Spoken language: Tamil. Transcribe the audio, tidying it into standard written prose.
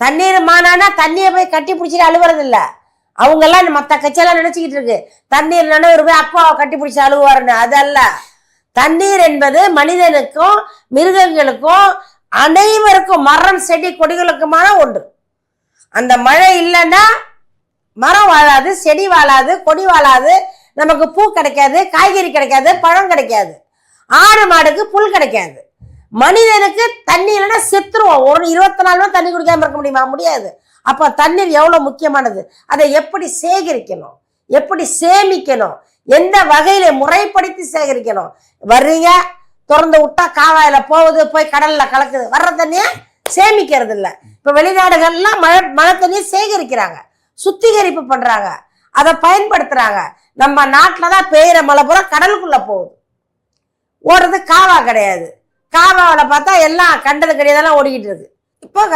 தண்ணீர் மானானா தண்ணியை போய் கட்டி பிடிச்சிட்டு அழுவுறது இல்லை. அவங்கெல்லாம் மற்ற கட்சியெல்லாம் நினைச்சுக்கிட்டு இருக்கு தண்ணீர் நனவர் போய் அப்பாவை கட்டி பிடிச்சி அழுவாருன்னு. அதல்ல. தண்ணீர் என்பது மனிதனுக்கும் மிருகங்களுக்கும் அனைவருக்கும் மரம் செடி கொடிகளுக்குமான ஒன்று. அந்த மழை இல்லைன்னா மரம் வாழாது, செடி வாழாது, கொடி வாழாது, நமக்கு பூ கிடைக்காது, காய்கறி கிடைக்காது, பழம் கிடைக்காது, ஆடு மாடுக்கு புல் கிடைக்காது. மனிதனுக்கு தண்ணி இல்லைன்னா செத்துருவோம். ஒரு 24 மணி தண்ணி குடிக்காம இருக்க முடியுமா? முடியாது. அப்ப தண்ணீர் எவ்வளவு முக்கியமானது. அதை எப்படி சேகரிக்கணும், எப்படி சேமிக்கணும், எந்த வகையில முறைப்படுத்தி சேகரிக்கணும். வர்றீங்க, திறந்து விட்டா காவாயில போகுது, போய் கடல்ல கலக்குது, வர்ற தண்ணிய சேமிக்கிறது இல்லை. இப்ப வெளிநாடுகள்லாம் மழை தண்ணியை சேகரிக்கிறாங்க, சுத்திகரிப்பு பண்றாங்க, அதை பயன்படுத்துறாங்க. நம்ம நாட்டில்தான் பெய்கிற மழை பூரா கடலுக்குள்ள போகுது, ஓடுறது காவா கிடையாது. காவாவில் பார்த்தா எல்லாம் கண்டது கிடையாதெல்லாம் ஓடிக்கிட்டு இருக்கு.